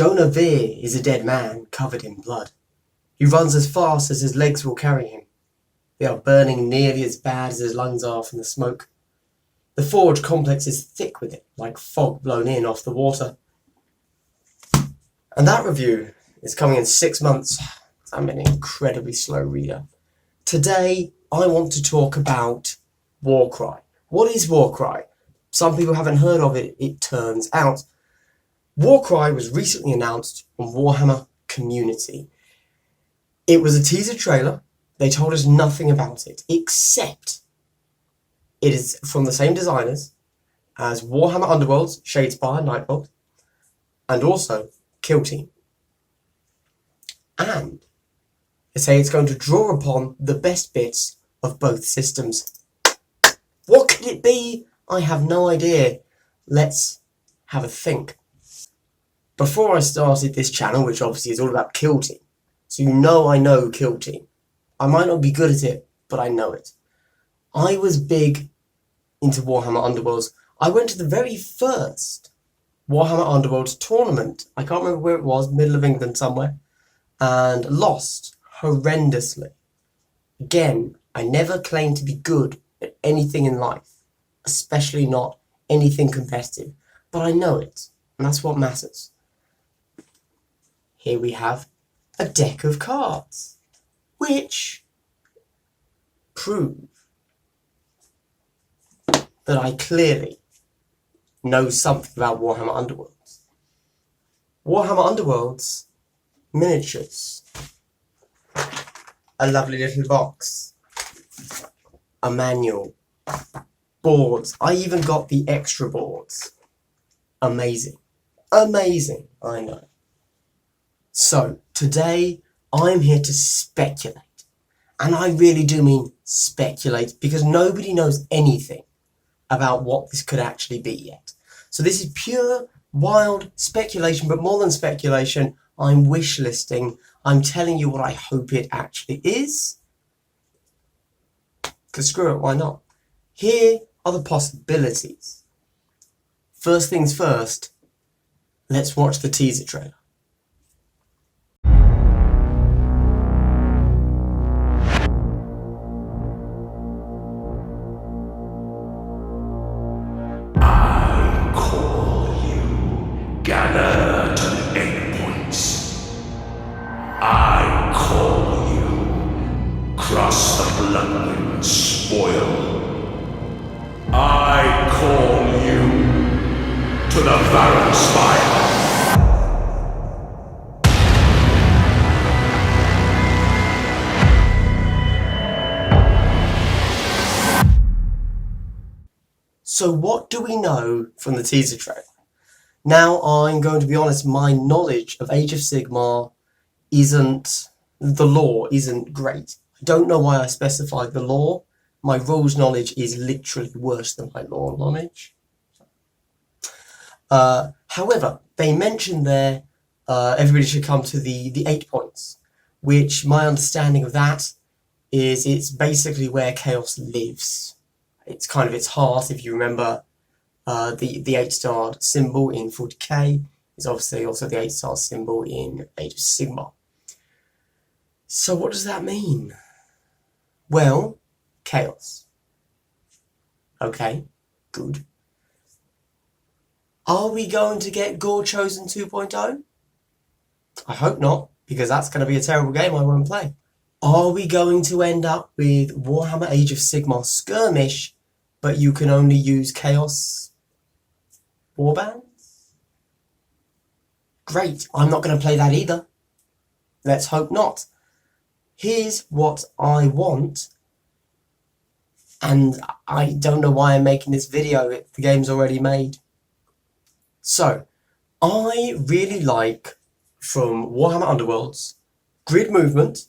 Jonah Veer is a dead man covered in blood. He runs as fast as his legs will carry him. They are burning nearly as bad as his lungs are from the smoke. The forge complex is thick with it, like fog blown in off the water. And that review is coming in 6 months. I'm an incredibly slow reader. Today, I want to talk about Warcry. What is Warcry? Some people haven't heard of it, it turns out. Warcry was recently announced on Warhammer Community. It was a teaser trailer. They told us nothing about it, except it is from the same designers as Warhammer Underworlds, Shadespire, Nightbolt, and also Kill Team. And they say it's going to draw upon the best bits of both systems. What could it be? I have no idea. Let's have a think. Before I started this channel, which obviously is all about Kill Team, so you know I know Kill Team. I might not be good at it, but I know it. I was big into Warhammer Underworlds. I went to the very first Warhammer Underworlds tournament. I can't remember where it was, middle of England somewhere, and lost horrendously. Again, I never claimed to be good at anything in life, especially not anything competitive, but I know it, and that's what matters. Here we have a deck of cards, which prove that I clearly know something about Warhammer Underworlds. Warhammer Underworlds miniatures. A lovely little box. A manual. Boards. I even got the extra boards. Amazing. Amazing, I know. So, today I'm here to speculate. And I really do mean speculate, because nobody knows anything about what this could actually be yet. So this is pure, wild speculation, but more than speculation, I'm wish listing. I'm telling you what I hope it actually is. Because screw it, why not? Here are the possibilities. First things first, let's watch the teaser trailer. Gather to the endpoints. I call you. Cross the bloodline spoil. I call you to the Baron Spire. So what do we know from the teaser trailer? Now, I'm going to be honest, my knowledge of Age of Sigmar the lore isn't great. I don't know why I specified the lore. My rules knowledge is literally worse than my lore knowledge. However, they mentioned there everybody should come to the 8 points, which my understanding of that is it's basically where Chaos lives. It's kind of its heart, if you remember. The 8-star symbol in 40k is obviously also the 8-star symbol in Age of Sigmar. So what does that mean? Well, Chaos. Okay, good. Are we going to get Gore Chosen 2.0? I hope not, because that's going to be a terrible game I won't play. Are we going to end up with Warhammer Age of Sigmar Skirmish, but you can only use Chaos warbands? Great, I'm not going to play that either. Let's hope not. Here's what I want, and I don't know why I'm making this video, the game's already made. So, I really like, from Warhammer Underworlds, grid movement,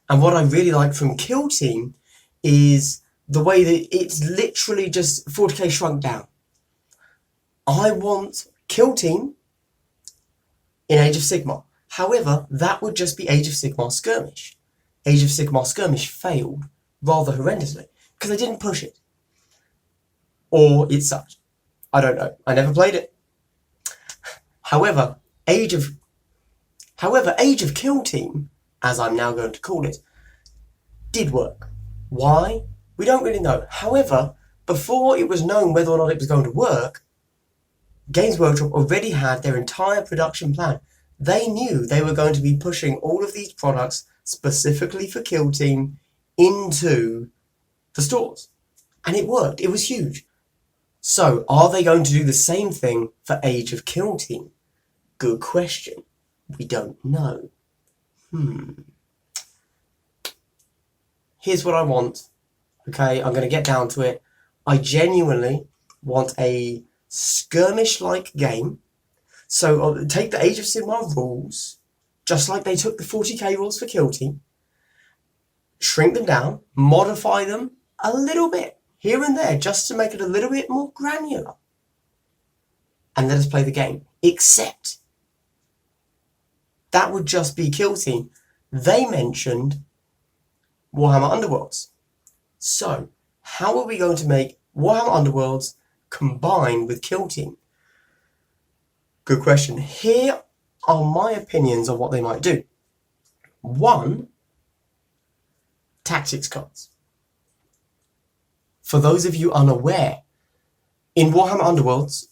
and what I really like from Kill Team is the way that it's literally just 40k shrunk down. I want Kill Team in Age of Sigmar. However, that would just be Age of Sigmar Skirmish. Age of Sigmar Skirmish failed rather horrendously because they didn't push it. or it sucked. I don't know. I never played it. However, Age of Kill Team, as I'm now going to call it, did work. Why? We don't really know. However, before it was known whether or not it was going to work, Games Workshop already had their entire production plan. They knew they were going to be pushing all of these products specifically for Kill Team into the stores. And it worked. It was huge. So, are they going to do the same thing for Age of Kill Team? Good question. We don't know. Here's what I want. Okay, I'm going to get down to it. I genuinely want a skirmish-like game. So take the Age of Sigmar rules, just like they took the 40k rules for Kill Team, shrink them down, modify them a little bit, here and there, just to make it a little bit more granular. And let us play the game. Except, that would just be Kill Team. They mentioned Warhammer Underworlds. So, how are we going to make Warhammer Underworlds combine with Kill Team? Good question. Here are my opinions on what they might do. 1, tactics cards. For those of you unaware, in Warhammer Underworlds,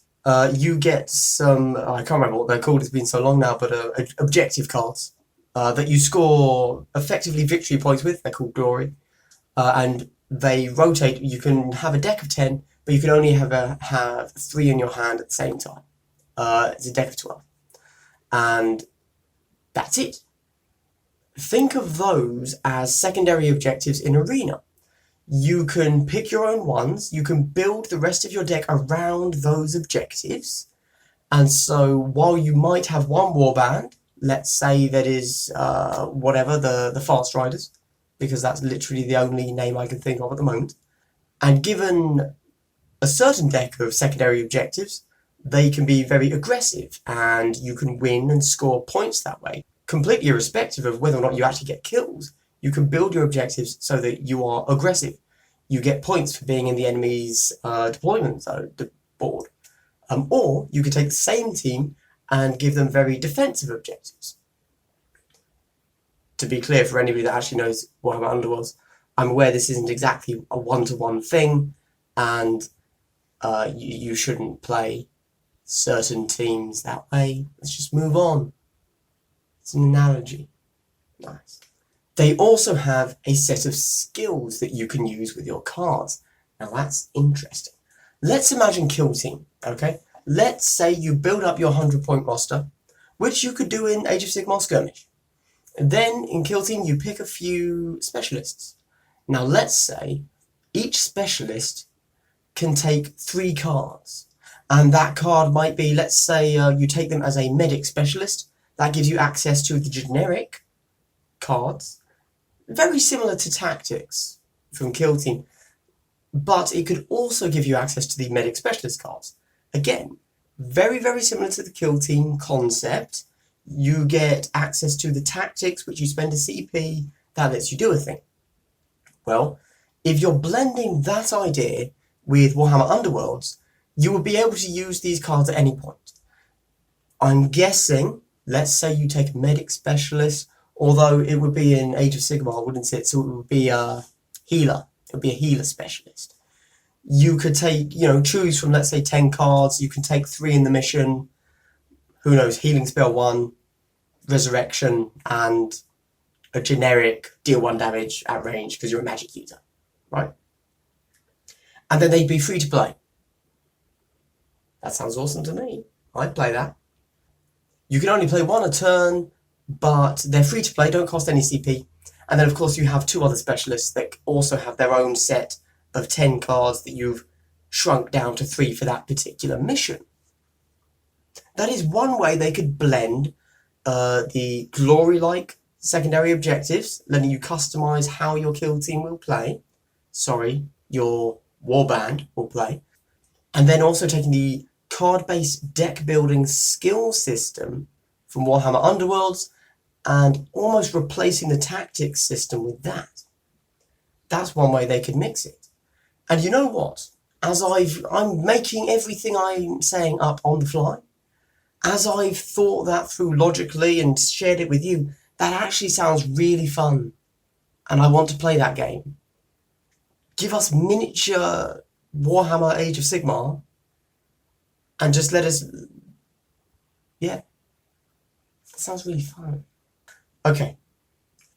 you get some, I can't remember what they're called, it's been so long now, but objective cards that you score effectively victory points with. They're called Glory. And they rotate. You can have a deck of 10, but you can only have 3 in your hand at the same time. It's a deck of 12. And that's it. Think of those as secondary objectives in Arena. You can pick your own ones. You can build the rest of your deck around those objectives. And so while you might have one warband, let's say that is whatever, the Fast Riders, because that's literally the only name I can think of at the moment. And given a certain deck of secondary objectives, they can be very aggressive and you can win and score points that way. Completely irrespective of whether or not you actually get kills, you can build your objectives so that you are aggressive. You get points for being in the enemy's deployment zone, board. Or you could take the same team and give them very defensive objectives. To be clear, for anybody that actually knows Warhammer Underworlds, I'm aware this isn't exactly a one-to-one thing, and you shouldn't play certain teams that way. Let's just move on. It's an analogy. Nice. They also have a set of skills that you can use with your cards. Now that's interesting. Let's imagine Kill Team, okay? Let's say you build up your 100-point roster, which you could do in Age of Sigmar Skirmish. Then in Kill Team you pick a few specialists. Now let's say each specialist can take 3 cards. And that card might be, let's say you take them as a medic specialist. That gives you access to the generic cards. Very similar to tactics from Kill Team. But it could also give you access to the medic specialist cards. Again, very, very similar to the Kill Team concept. You get access to the tactics, which you spend a CP, that lets you do a thing. Well, if you're blending that idea with Warhammer Underworlds, you will be able to use these cards at any point. I'm guessing, let's say you take a medic specialist, although it would be in Age of Sigmar, wouldn't it? So it would be a healer. It would be a healer specialist. You could take, choose from, let's say, 10 cards. You can take 3 in the mission. Who knows? Healing spell 1, resurrection, and a generic deal 1 damage at range because you're a magic user, right? And then they'd be free to play. That sounds awesome to me. I'd play that. You can only play 1 a turn, but they're free to play, don't cost any CP. And then, of course, you have 2 other specialists that also have their own set of 10 cards that you've shrunk down to 3 for that particular mission. That is one way they could blend the glory-like secondary objectives, letting you customize how your Kill Team will play. Sorry, your warband will play. And then also taking the card-based deck-building skill system from Warhammer Underworlds and almost replacing the tactics system with that. That's one way they could mix it. And you know what? I'm making everything I'm saying up on the fly. As I've thought that through logically and shared it with you, that actually sounds really fun. And I want to play that game. Give us miniature Warhammer Age of Sigmar and just let us... Yeah. That sounds really fun. Okay.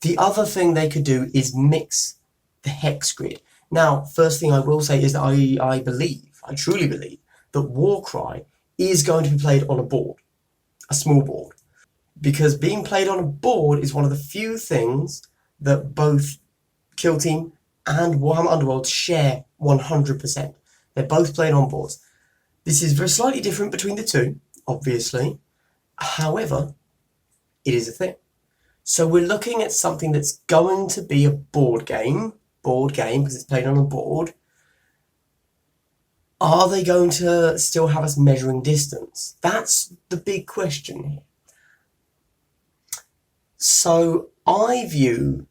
The other thing they could do is mix the hex grid. Now, first thing I will say is that I truly believe, that Warcry is going to be played on a board. A small board. Because being played on a board is one of the few things that both Kill Team and Warhammer Underworlds share 100%. They're both played on boards. This is very slightly different between the two, obviously. However, it is a thing. So we're looking at something that's going to be a board game because it's played on a board. Are they going to still have us measuring distance? That's the big question here. So I view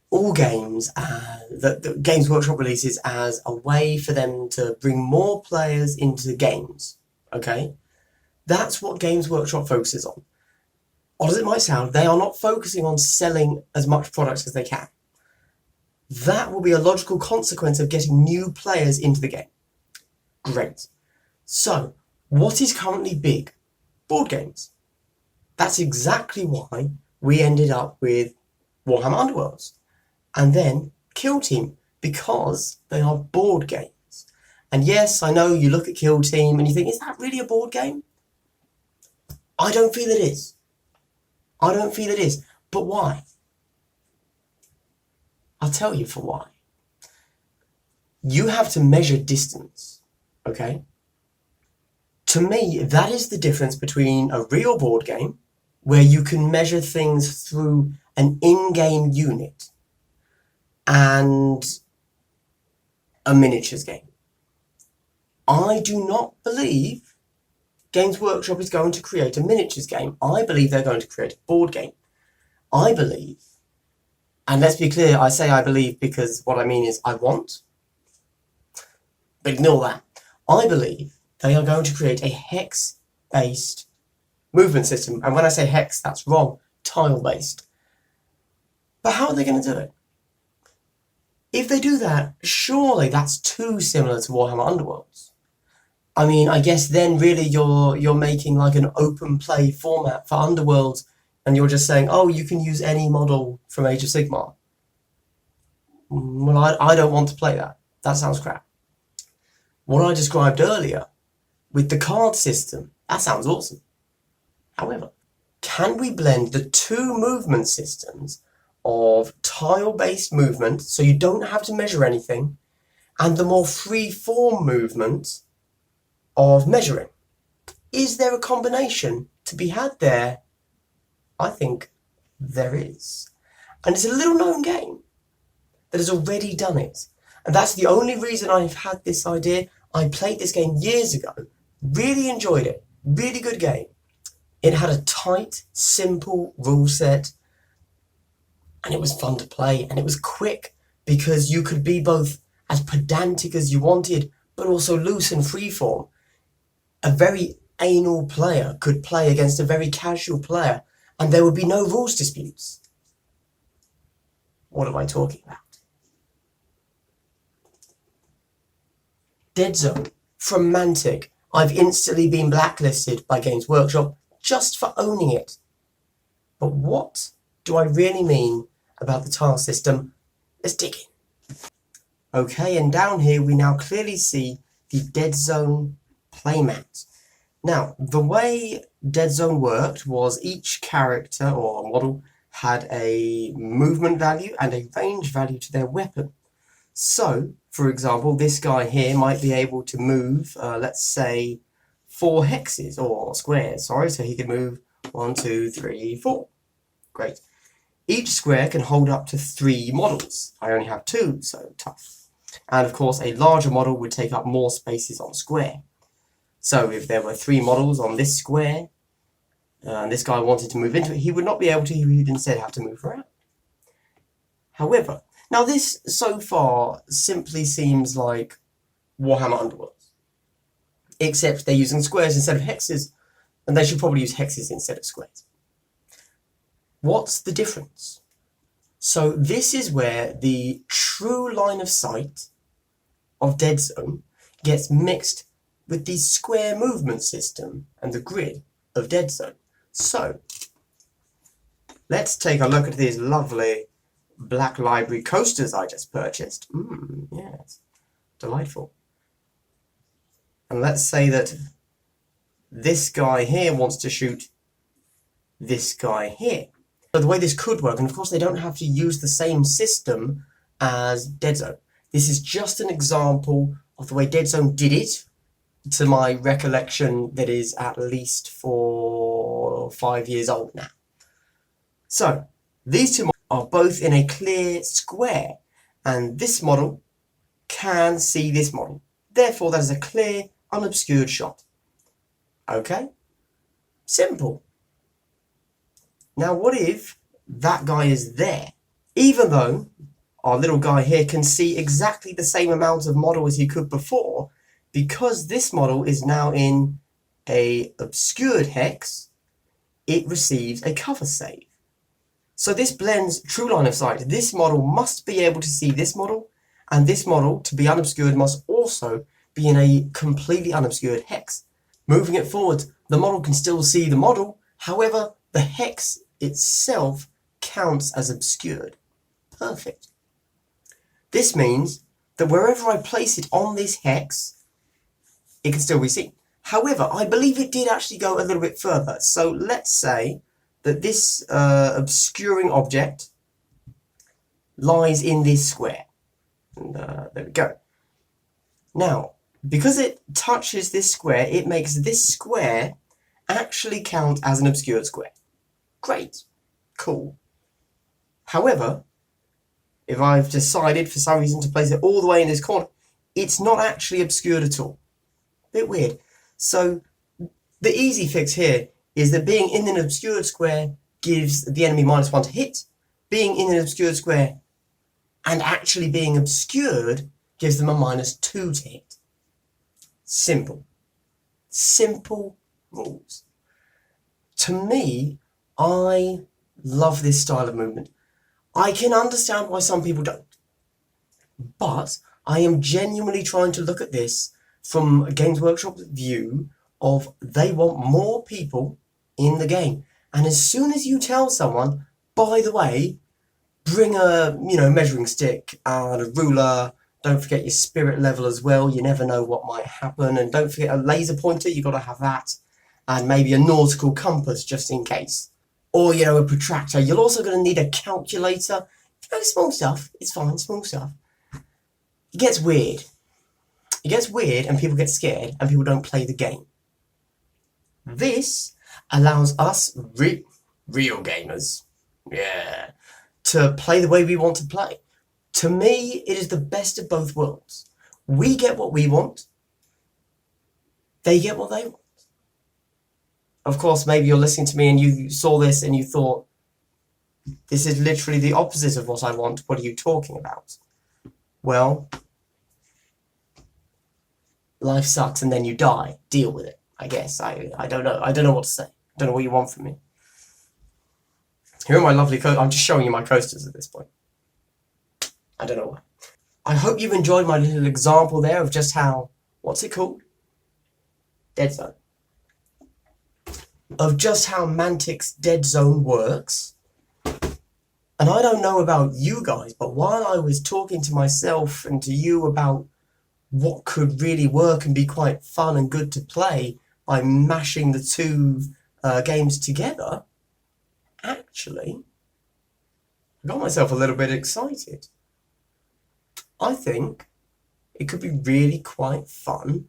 all games that Games Workshop releases as a way for them to bring more players into games. Okay? That's what Games Workshop focuses on. Odd as it might sound, they are not focusing on selling as much products as they can. That will be a logical consequence of getting new players into the game. Great. So, what is currently big? Board games. That's exactly why we ended up with Warhammer Underworlds. And then Kill Team, because they are board games. And yes, I know you look at Kill Team and you think, is that really a board game? I don't feel it is. I don't feel it is. But why? I'll tell you for why. You have to measure distance, okay? To me, that is the difference between a real board game, where you can measure things through an in-game unit, and a miniatures game. I do not believe Games Workshop is going to create a miniatures game. I believe they're going to create a board game. I believe, and let's be clear, I say I believe because what I mean is I want, but ignore that. I believe they are going to create a hex-based movement system. And when I say hex, that's wrong, tile-based. But how are they going to do it? If they do that, surely that's too similar to Warhammer Underworlds. I mean, I guess then really you're making like an open play format for Underworlds, and you're just saying, oh, you can use any model from Age of Sigmar. Well, I don't want to play that. That sounds crap. What I described earlier with the card system, that sounds awesome. However, can we blend the two movement systems of tile-based movement, so you don't have to measure anything, and the more free-form movement of measuring? Is there a combination to be had there? I think there is. And it's a little-known game that has already done it. And that's the only reason I've had this idea. I played this game years ago, really enjoyed it, really good game. It had a tight, simple rule set, and it was fun to play, and it was quick, because you could be both as pedantic as you wanted, but also loose and freeform. A very anal player could play against a very casual player, and there would be no rules disputes. What am I talking about? Dead Zone from Mantic. I've instantly been blacklisted by Games Workshop just for owning it. But what do I really mean about the tile system? Let's dig in. Okay, and down here we now clearly see the Dead Zone playmat. Now, the way Dead Zone worked was each character or model had a movement value and a range value to their weapon. So, for example, this guy here might be able to move, let's say, 4 hexes, or squares, sorry, so he can move 1, 2, 3, 4. Great. Each square can hold up to 3 models. I only have 2, so tough. And of course, a larger model would take up more spaces on square. So if there were 3 models on this square, and this guy wanted to move into it, he would not be able to, he would instead have to move around. However, now this so far simply seems like Warhammer Underworlds. Except they're using squares instead of hexes, and they should probably use hexes instead of squares. What's the difference? So this is where the true line of sight of Dead Zone gets mixed with the square movement system and the grid of Dead Zone. So let's take a look at these lovely Black Library coasters I just purchased. Yes, delightful. And let's say that this guy here wants to shoot this guy here. So the way this could work, and of course they don't have to use the same system as Dead Zone. This is just an example of the way Dead Zone did it, to my recollection, that is at least 4 or 5 years old now. So these two models are both in a clear square, and this model can see this model. Therefore, that is a clear, unobscured shot. Okay? Simple. Now, what if that guy is there? Even though our little guy here can see exactly the same amount of model as he could before, because this model is now in a obscured hex, it receives a cover save. So this blends true line of sight. This model must be able to see this model, and this model, to be unobscured, must also be in a completely unobscured hex. Moving it forward, the model can still see the model, however, the hex itself counts as obscured. Perfect. This means that wherever I place it on this hex, it can still be seen. However, I believe it did actually go a little bit further. So let's say that this obscuring object lies in this square. And there we go. Now, because it touches this square, it makes this square actually count as an obscured square. Great. Cool. However, if I've decided for some reason to place it all the way in this corner, it's not actually obscured at all. Bit weird. So the easy fix here is that being in an obscured square gives the enemy -1 to hit. Being in an obscured square and actually being obscured gives them a -2 to hit. Simple. Simple rules. To me, I love this style of movement. I can understand why some people don't. But I am genuinely trying to look at this from a Games Workshop's view of they want more people in the game. And as soon as you tell someone, by the way, bring a measuring stick and a ruler, don't forget your spirit level as well, you never know what might happen, and don't forget a laser pointer, you got to have that, and maybe a nautical compass just in case. Or, a protractor. You're also going to need a calculator. Small stuff. It's fine, small stuff. It gets weird. It gets weird and people get scared and people don't play the game. This allows us, real gamers, to play the way we want to play. To me, it is the best of both worlds. We get what we want. They get what they want. Of course, maybe you're listening to me and you saw this and you thought, this is literally the opposite of what I want. What are you talking about? Well, life sucks and then you die. Deal with it, I guess. I don't know. I don't know what to say. I don't know what you want from me. Here are my lovely coasters. I'm just showing you my coasters at this point. I don't know why. I hope you've enjoyed my little example there of just how, what's it called? Dead Zone. Of just how Mantic's Dead Zone works. And I don't know about you guys, but while I was talking to myself and to you about what could really work and be quite fun and good to play by mashing the two games together, actually, I got myself a little bit excited. I think it could be really quite fun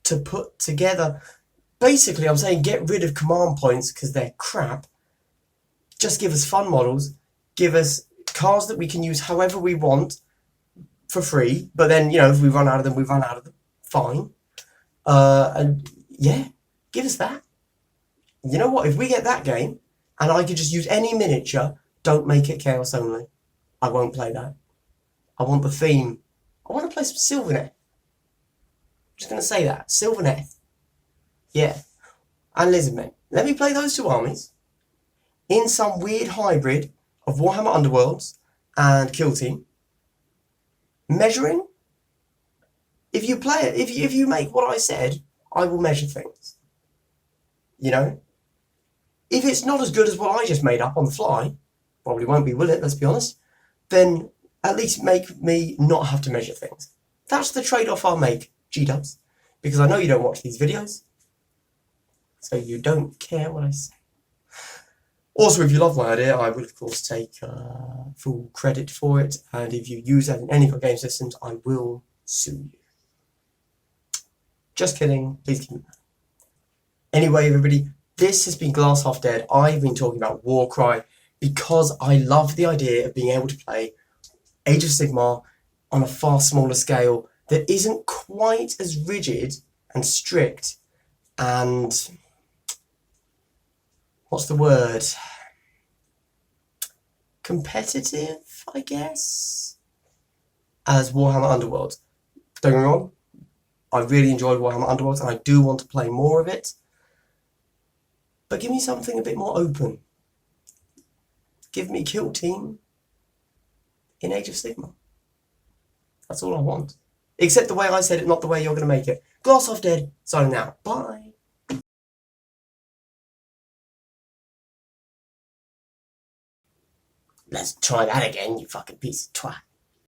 to put together. Basically, I'm saying get rid of command points because they're crap. Just give us fun models. Give us cars that we can use however we want for free. But then, if we run out of them, we run out of them. Fine. And yeah, give us that. You know what? If we get that game and I could just use any miniature, don't make it Chaos only. I won't play that. I want the theme. I want to play some Sylvaneth. I'm just going to say that. Sylvaneth. Yeah. And Lizardmen. Let me play those two armies in some weird hybrid of Warhammer Underworlds and Kill Team. Measuring. If you play it, if you make what I said, I will measure things. You know? If it's not as good as what I just made up on the fly, probably won't be, will it? Let's be honest. Then at least make me not have to measure things. That's the trade-off I'll make, G-dubs. Because I know you don't watch these videos. So you don't care what I say. Also, if you love my idea, I will, of course, take full credit for it. And if you use that in any of your game systems, I will sue you. Just kidding. Please keep it. Anyway, everybody, this has been Glass Half Dead. I've been talking about Warcry because I love the idea of being able to play Age of Sigmar on a far smaller scale that isn't quite as rigid and strict and... what's the word? Competitive, I guess, as Warhammer Underworlds. Don't get me wrong, I really enjoyed Warhammer Underworlds and I do want to play more of it. But give me something a bit more open. Give me Kill Team in Age of Sigmar. That's all I want. Except the way I said it, not the way you're going to make it. Glass Half Dead, signing out. Bye. Let's try that again, you fucking piece of twat.